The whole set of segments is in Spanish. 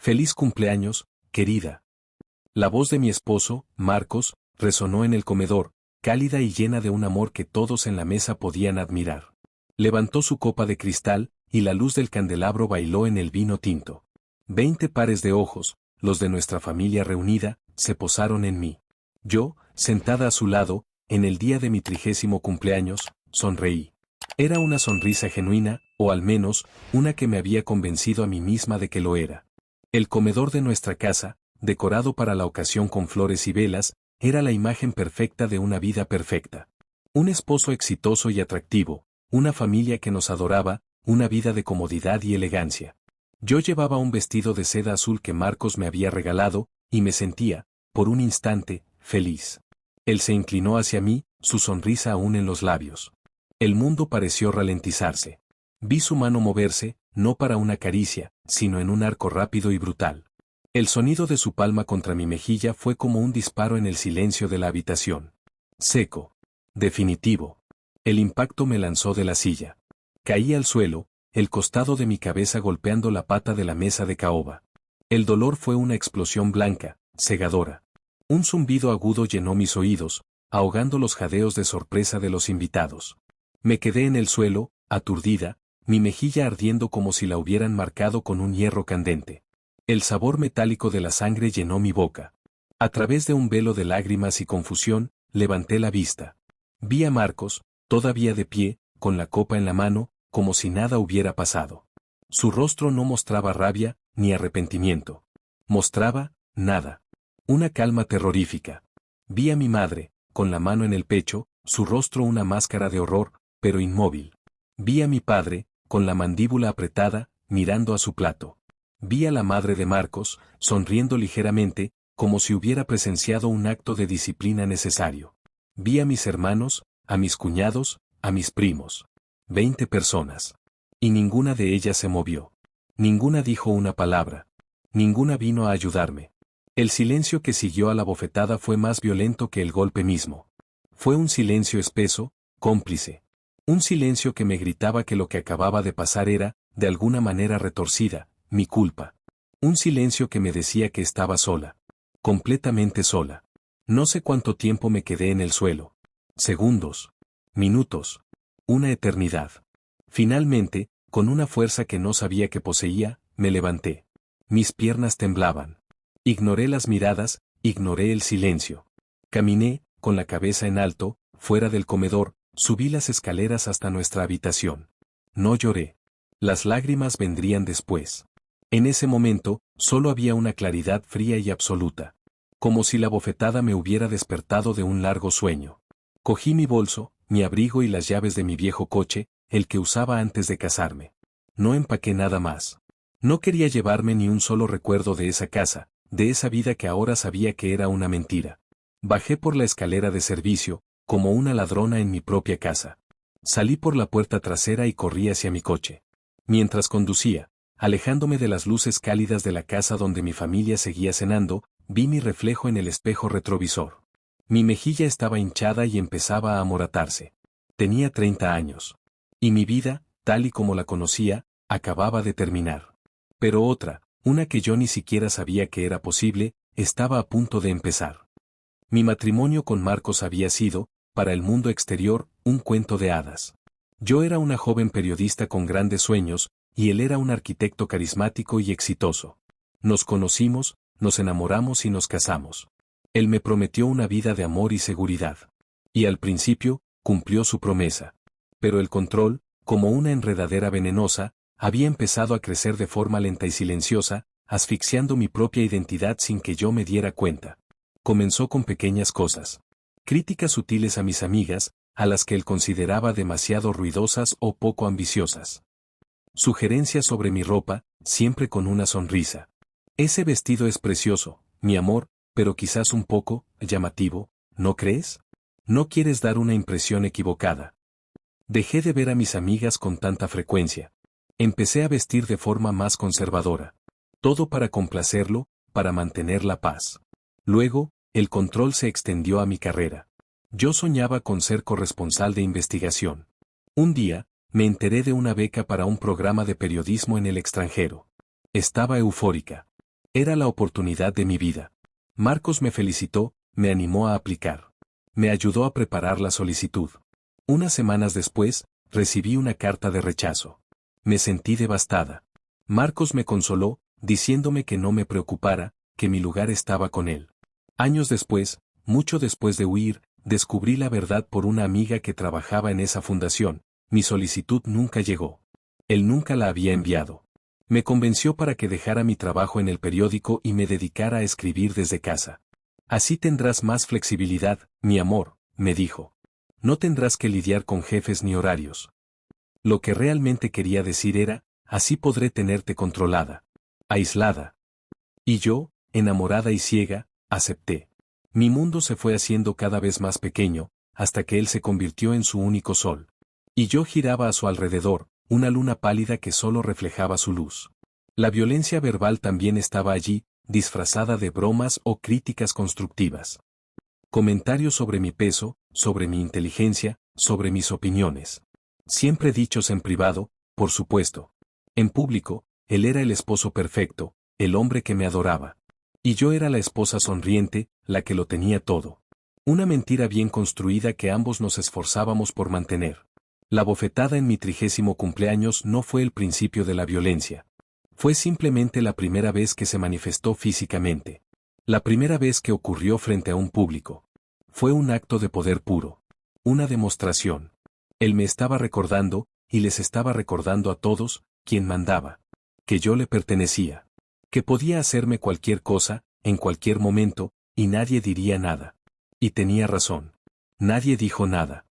Feliz cumpleaños, querida. La voz de mi esposo, Marcos, resonó en el comedor, cálida y llena de un amor que todos en la mesa podían admirar. Levantó su copa de cristal, y la luz del candelabro bailó en el vino tinto. 20 pares de ojos, los de nuestra familia reunida, se posaron en mí. Yo, sentada a su lado, en el día de mi 30º cumpleaños, sonreí. Era una sonrisa genuina, o al menos, una que me había convencido a mí misma de que lo era. El comedor de nuestra casa, decorado para la ocasión con flores y velas, era la imagen perfecta de una vida perfecta. Un esposo exitoso y atractivo, una familia que nos adoraba, una vida de comodidad y elegancia. Yo llevaba un vestido de seda azul que Marcos me había regalado, y me sentía, por un instante, feliz. Él se inclinó hacia mí, su sonrisa aún en los labios. El mundo pareció ralentizarse. Vi su mano moverse, no para una caricia, sino en un arco rápido y brutal. El sonido de su palma contra mi mejilla fue como un disparo en el silencio de la habitación. Seco. Definitivo. El impacto me lanzó de la silla. Caí al suelo, el costado de mi cabeza golpeando la pata de la mesa de caoba. El dolor fue una explosión blanca, cegadora. Un zumbido agudo llenó mis oídos, ahogando los jadeos de sorpresa de los invitados. Me quedé en el suelo, aturdida, mi mejilla ardiendo como si la hubieran marcado con un hierro candente. El sabor metálico de la sangre llenó mi boca. A través de un velo de lágrimas y confusión, levanté la vista. Vi a Marcos, todavía de pie, con la copa en la mano, como si nada hubiera pasado. Su rostro no mostraba rabia, ni arrepentimiento. Mostraba, nada. Una calma terrorífica. Vi a mi madre, con la mano en el pecho, su rostro una máscara de horror, pero inmóvil. Vi a mi padre, con la mandíbula apretada, mirando a su plato. Vi a la madre de Marcos, sonriendo ligeramente, como si hubiera presenciado un acto de disciplina necesario. Vi a mis hermanos, a mis cuñados, a mis primos. 20 personas. Y ninguna de ellas se movió. Ninguna dijo una palabra. Ninguna vino a ayudarme. El silencio que siguió a la bofetada fue más violento que el golpe mismo. Fue un silencio espeso, cómplice. Un silencio que me gritaba que lo que acababa de pasar era, de alguna manera retorcida, mi culpa. Un silencio que me decía que estaba sola. Completamente sola. No sé cuánto tiempo me quedé en el suelo. Segundos. Minutos. Una eternidad. Finalmente, con una fuerza que no sabía que poseía, me levanté. Mis piernas temblaban. Ignoré las miradas, ignoré el silencio. Caminé, con la cabeza en alto, fuera del comedor, subí las escaleras hasta nuestra habitación. No lloré. Las lágrimas vendrían después. En ese momento, solo había una claridad fría y absoluta. Como si la bofetada me hubiera despertado de un largo sueño. Cogí mi bolso, mi abrigo y las llaves de mi viejo coche, el que usaba antes de casarme. No empaqué nada más. No quería llevarme ni un solo recuerdo de esa casa, de esa vida que ahora sabía que era una mentira. Bajé por la escalera de servicio, como una ladrona en mi propia casa. Salí por la puerta trasera y corrí hacia mi coche. Mientras conducía, alejándome de las luces cálidas de la casa donde mi familia seguía cenando, vi mi reflejo en el espejo retrovisor. Mi mejilla estaba hinchada y empezaba a amoratarse. Tenía 30 años. Y mi vida, tal y como la conocía, acababa de terminar. Pero otra, una que yo ni siquiera sabía que era posible, estaba a punto de empezar. Mi matrimonio con Marcos había sido, para el mundo exterior, un cuento de hadas. Yo era una joven periodista con grandes sueños, y él era un arquitecto carismático y exitoso. Nos conocimos, nos enamoramos y nos casamos. Él me prometió una vida de amor y seguridad. Y al principio, cumplió su promesa. Pero el control, como una enredadera venenosa, había empezado a crecer de forma lenta y silenciosa, asfixiando mi propia identidad sin que yo me diera cuenta. Comenzó con pequeñas cosas. Críticas sutiles a mis amigas, a las que él consideraba demasiado ruidosas o poco ambiciosas. Sugerencias sobre mi ropa, siempre con una sonrisa. Ese vestido es precioso, mi amor, pero quizás un poco llamativo, ¿no crees? No quieres dar una impresión equivocada. Dejé de ver a mis amigas con tanta frecuencia. Empecé a vestir de forma más conservadora. Todo para complacerlo, para mantener la paz. Luego, el control se extendió a mi carrera. Yo soñaba con ser corresponsal de investigación. Un día, me enteré de una beca para un programa de periodismo en el extranjero. Estaba eufórica. Era la oportunidad de mi vida. Marcos me felicitó, me animó a aplicar. Me ayudó a preparar la solicitud. Unas semanas después, recibí una carta de rechazo. Me sentí devastada. Marcos me consoló, diciéndome que no me preocupara, que mi lugar estaba con él. Años después, mucho después de huir, descubrí la verdad por una amiga que trabajaba en esa fundación. Mi solicitud nunca llegó. Él nunca la había enviado. Me convenció para que dejara mi trabajo en el periódico y me dedicara a escribir desde casa. Así tendrás más flexibilidad, mi amor, me dijo. No tendrás que lidiar con jefes ni horarios. Lo que realmente quería decir era, así podré tenerte controlada, aislada. Y yo, enamorada y ciega, acepté. Mi mundo se fue haciendo cada vez más pequeño, hasta que él se convirtió en su único sol. Y yo giraba a su alrededor, una luna pálida que solo reflejaba su luz. La violencia verbal también estaba allí, disfrazada de bromas o críticas constructivas. Comentarios sobre mi peso, sobre mi inteligencia, sobre mis opiniones. Siempre dichos en privado, por supuesto. En público, él era el esposo perfecto, el hombre que me adoraba. Y yo era la esposa sonriente, la que lo tenía todo. Una mentira bien construida que ambos nos esforzábamos por mantener. La bofetada en mi 30º cumpleaños no fue el principio de la violencia. Fue simplemente la primera vez que se manifestó físicamente. La primera vez que ocurrió frente a un público. Fue un acto de poder puro. Una demostración. Él me estaba recordando, y les estaba recordando a todos, quién mandaba. Que yo le pertenecía. Que podía hacerme cualquier cosa, en cualquier momento, y nadie diría nada. Y tenía razón. Nadie dijo nada.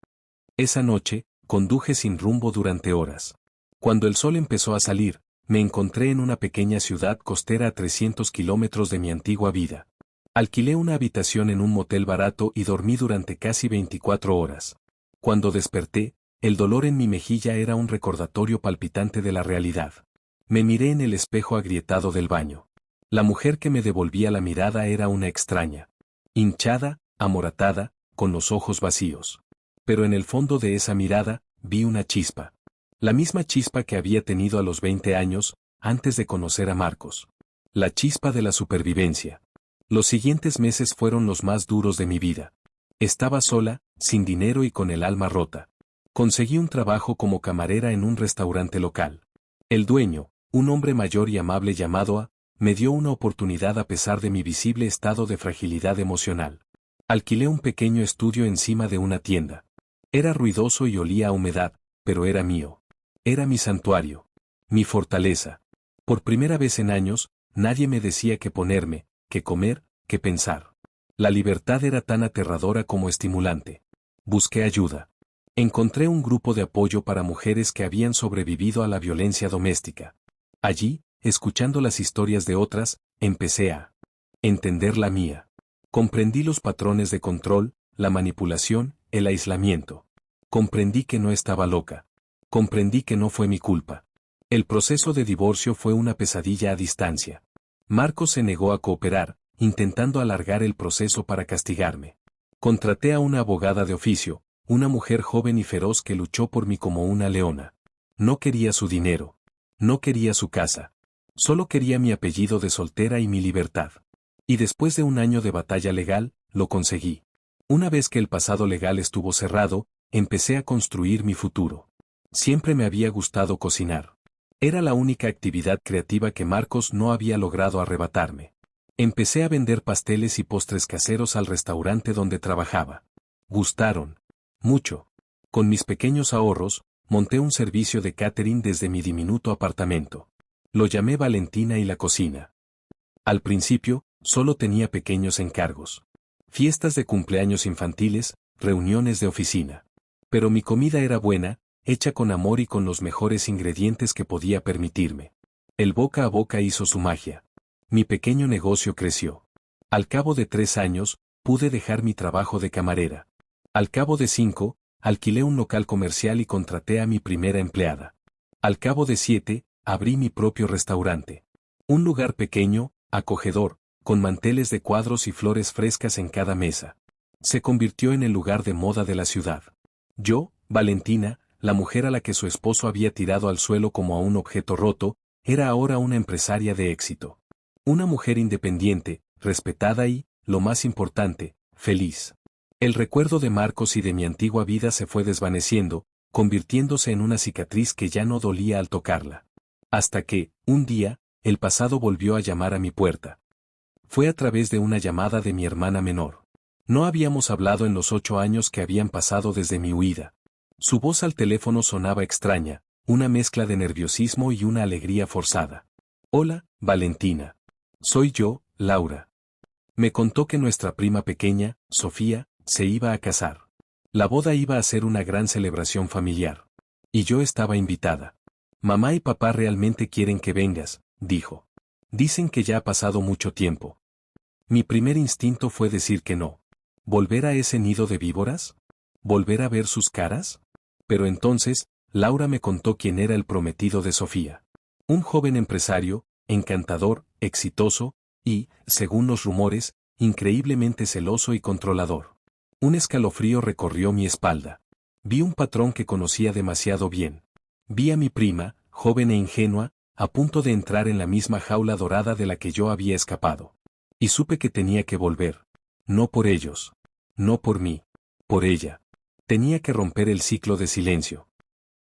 Esa noche, conduje sin rumbo durante horas. Cuando el sol empezó a salir, me encontré en una pequeña ciudad costera a 300 kilómetros de mi antigua vida. Alquilé una habitación en un motel barato y dormí durante casi 24 horas. Cuando desperté, el dolor en mi mejilla era un recordatorio palpitante de la realidad. Me miré en el espejo agrietado del baño. La mujer que me devolvía la mirada era una extraña. Hinchada, amoratada, con los ojos vacíos. Pero en el fondo de esa mirada, vi una chispa. La misma chispa que había tenido a los 20 años, antes de conocer a Marcos. La chispa de la supervivencia. Los siguientes meses fueron los más duros de mi vida. Estaba sola, sin dinero y con el alma rota. Conseguí un trabajo como camarera en un restaurante local. El dueño, un hombre mayor y amable llamado A, me dio una oportunidad a pesar de mi visible estado de fragilidad emocional. Alquilé un pequeño estudio encima de una tienda. Era ruidoso y olía a humedad, pero era mío. Era mi santuario. Mi fortaleza. Por primera vez en años, nadie me decía qué ponerme, qué comer, qué pensar. La libertad era tan aterradora como estimulante. Busqué ayuda. Encontré un grupo de apoyo para mujeres que habían sobrevivido a la violencia doméstica. Allí, escuchando las historias de otras, empecé a entender la mía. Comprendí los patrones de control, la manipulación, el aislamiento. Comprendí que no estaba loca. Comprendí que no fue mi culpa. El proceso de divorcio fue una pesadilla a distancia. Marcos se negó a cooperar, intentando alargar el proceso para castigarme. Contraté a una abogada de oficio, una mujer joven y feroz que luchó por mí como una leona. No quería su dinero. No quería su casa. Solo quería mi apellido de soltera y mi libertad. Y después de un año de batalla legal, lo conseguí. Una vez que el pasado legal estuvo cerrado, empecé a construir mi futuro. Siempre me había gustado cocinar. Era la única actividad creativa que Marcos no había logrado arrebatarme. Empecé a vender pasteles y postres caseros al restaurante donde trabajaba. Gustaron. Mucho. Con mis pequeños ahorros, monté un servicio de catering desde mi diminuto apartamento. Lo llamé Valentina y la cocina. Al principio, solo tenía pequeños encargos. Fiestas de cumpleaños infantiles, reuniones de oficina. Pero mi comida era buena, hecha con amor y con los mejores ingredientes que podía permitirme. El boca a boca hizo su magia. Mi pequeño negocio creció. Al cabo de 3 años, pude dejar mi trabajo de camarera. Al cabo de 5, alquilé un local comercial y contraté a mi primera empleada. Al cabo de 7, abrí mi propio restaurante. Un lugar pequeño, acogedor, con manteles de cuadros y flores frescas en cada mesa. Se convirtió en el lugar de moda de la ciudad. Yo, Valentina, la mujer a la que su esposo había tirado al suelo como a un objeto roto, era ahora una empresaria de éxito. Una mujer independiente, respetada y, lo más importante, feliz. El recuerdo de Marcos y de mi antigua vida se fue desvaneciendo, convirtiéndose en una cicatriz que ya no dolía al tocarla. Hasta que, un día, el pasado volvió a llamar a mi puerta. Fue a través de una llamada de mi hermana menor. No habíamos hablado en los 8 años que habían pasado desde mi huida. Su voz al teléfono sonaba extraña, una mezcla de nerviosismo y una alegría forzada. Hola, Valentina. Soy yo, Laura. Me contó que nuestra prima pequeña, Sofía, se iba a casar. La boda iba a ser una gran celebración familiar. Y yo estaba invitada. Mamá y papá realmente quieren que vengas, dijo. Dicen que ya ha pasado mucho tiempo. Mi primer instinto fue decir que no. ¿Volver a ese nido de víboras? ¿Volver a ver sus caras? Pero entonces, Laura me contó quién era el prometido de Sofía. Un joven empresario, encantador, exitoso, y, según los rumores, increíblemente celoso y controlador. Un escalofrío recorrió mi espalda. Vi un patrón que conocía demasiado bien. Vi a mi prima, joven e ingenua, a punto de entrar en la misma jaula dorada de la que yo había escapado. Y supe que tenía que volver. No por ellos. No por mí. Por ella. Tenía que romper el ciclo de silencio.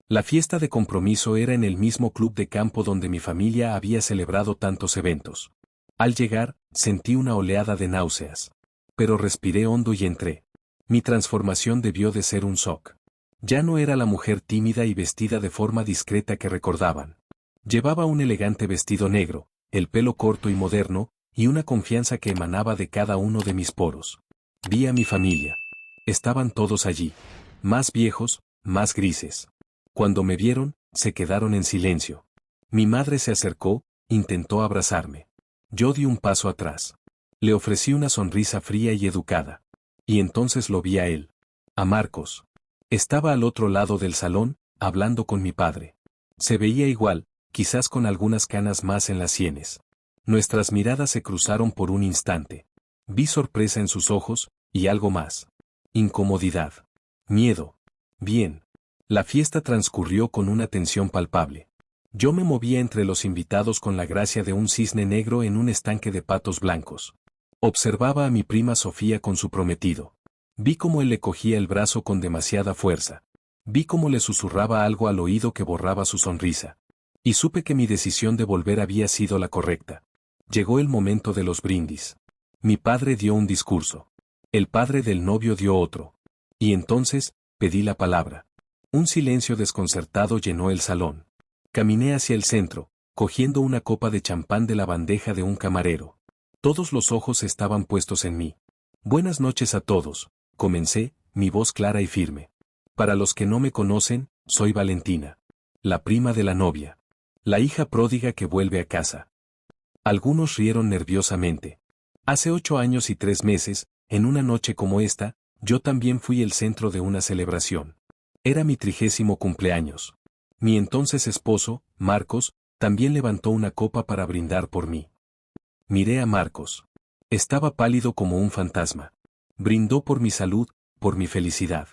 La fiesta de compromiso era en el mismo club de campo donde mi familia había celebrado tantos eventos. Al llegar, sentí una oleada de náuseas. Pero respiré hondo y entré. Mi transformación debió de ser un shock. Ya no era la mujer tímida y vestida de forma discreta que recordaban. Llevaba un elegante vestido negro, el pelo corto y moderno, y una confianza que emanaba de cada uno de mis poros. Vi a mi familia. Estaban todos allí. Más viejos, más grises. Cuando me vieron, se quedaron en silencio. Mi madre se acercó, intentó abrazarme. Yo di un paso atrás. Le ofrecí una sonrisa fría y educada. Y entonces lo vi a él. A Marcos. Estaba al otro lado del salón, hablando con mi padre. Se veía igual, quizás con algunas canas más en las sienes. Nuestras miradas se cruzaron por un instante. Vi sorpresa en sus ojos, y algo más. Incomodidad. Miedo. Bien. La fiesta transcurrió con una tensión palpable. Yo me movía entre los invitados con la gracia de un cisne negro en un estanque de patos blancos. Observaba a mi prima Sofía con su prometido. Vi cómo él le cogía el brazo con demasiada fuerza. Vi cómo le susurraba algo al oído que borraba su sonrisa. Y supe que mi decisión de volver había sido la correcta. Llegó el momento de los brindis. Mi padre dio un discurso. El padre del novio dio otro. Y entonces, pedí la palabra. Un silencio desconcertado llenó el salón. Caminé hacia el centro, cogiendo una copa de champán de la bandeja de un camarero. Todos los ojos estaban puestos en mí. Buenas noches a todos, comencé, mi voz clara y firme. Para los que no me conocen, soy Valentina. La prima de la novia. La hija pródiga que vuelve a casa. Algunos rieron nerviosamente. Hace 8 años y 3 meses, en una noche como esta, yo también fui el centro de una celebración. Era mi 30º cumpleaños. Mi entonces esposo, Marcos, también levantó una copa para brindar por mí. Miré a Marcos. Estaba pálido como un fantasma. Brindó por mi salud, por mi felicidad.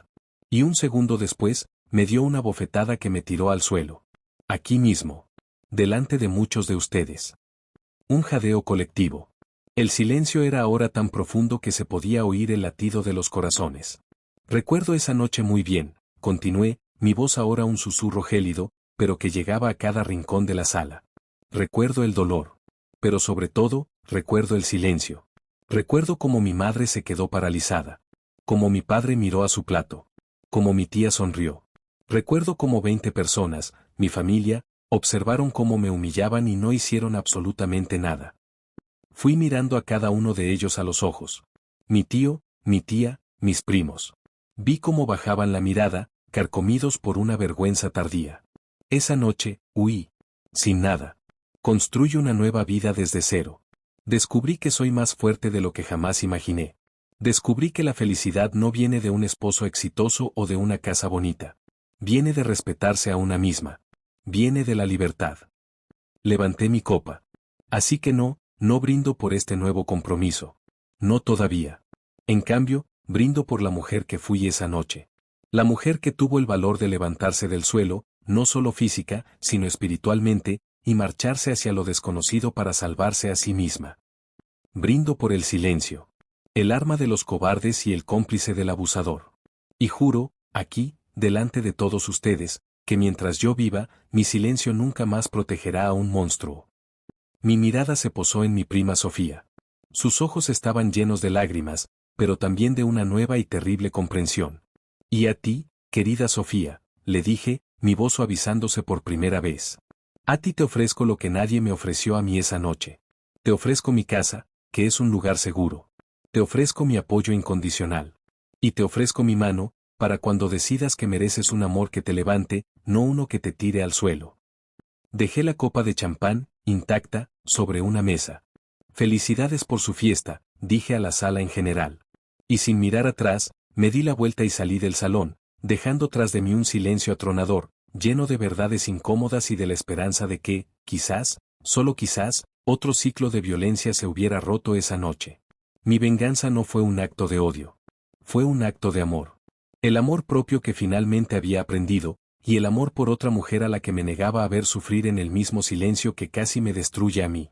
Y un segundo después, me dio una bofetada que me tiró al suelo. Aquí mismo. Delante de muchos de ustedes. Un jadeo colectivo. El silencio era ahora tan profundo que se podía oír el latido de los corazones. Recuerdo esa noche muy bien, continué, mi voz ahora un susurro gélido, pero que llegaba a cada rincón de la sala. Recuerdo el dolor. Pero sobre todo, recuerdo el silencio. Recuerdo cómo mi madre se quedó paralizada. Cómo mi padre miró a su plato. Cómo mi tía sonrió. Recuerdo cómo 20 personas, mi familia, observaron cómo me humillaban y no hicieron absolutamente nada. Fui mirando a cada uno de ellos a los ojos. Mi tío, mi tía, mis primos. Vi cómo bajaban la mirada, carcomidos por una vergüenza tardía. Esa noche, huí. Sin nada. Construyo una nueva vida desde cero. Descubrí que soy más fuerte de lo que jamás imaginé. Descubrí que la felicidad no viene de un esposo exitoso o de una casa bonita. Viene de respetarse a una misma. Viene de la libertad. Levanté mi copa. Así que no brindo por este nuevo compromiso. No todavía. En cambio, brindo por la mujer que fui esa noche. La mujer que tuvo el valor de levantarse del suelo, no solo física, sino espiritualmente, y marcharse hacia lo desconocido para salvarse a sí misma. Brindo por el silencio. El arma de los cobardes y el cómplice del abusador. Y juro, aquí, delante de todos ustedes, que mientras yo viva, mi silencio nunca más protegerá a un monstruo. Mi mirada se posó en mi prima Sofía. Sus ojos estaban llenos de lágrimas, pero también de una nueva y terrible comprensión. Y a ti, querida Sofía, le dije, mi voz suavizándose por primera vez. A ti te ofrezco lo que nadie me ofreció a mí esa noche. Te ofrezco mi casa, que es un lugar seguro. Te ofrezco mi apoyo incondicional. Y te ofrezco mi mano, para cuando decidas que mereces un amor que te levante, no uno que te tire al suelo. Dejé la copa de champán, intacta, sobre una mesa. Felicidades por su fiesta, dije a la sala en general. Y sin mirar atrás, me di la vuelta y salí del salón, dejando tras de mí un silencio atronador, lleno de verdades incómodas y de la esperanza de que, quizás, solo quizás, otro ciclo de violencia se hubiera roto esa noche. Mi venganza no fue un acto de odio. Fue un acto de amor. El amor propio que finalmente había aprendido, y el amor por otra mujer a la que me negaba a ver sufrir en el mismo silencio que casi me destruye a mí.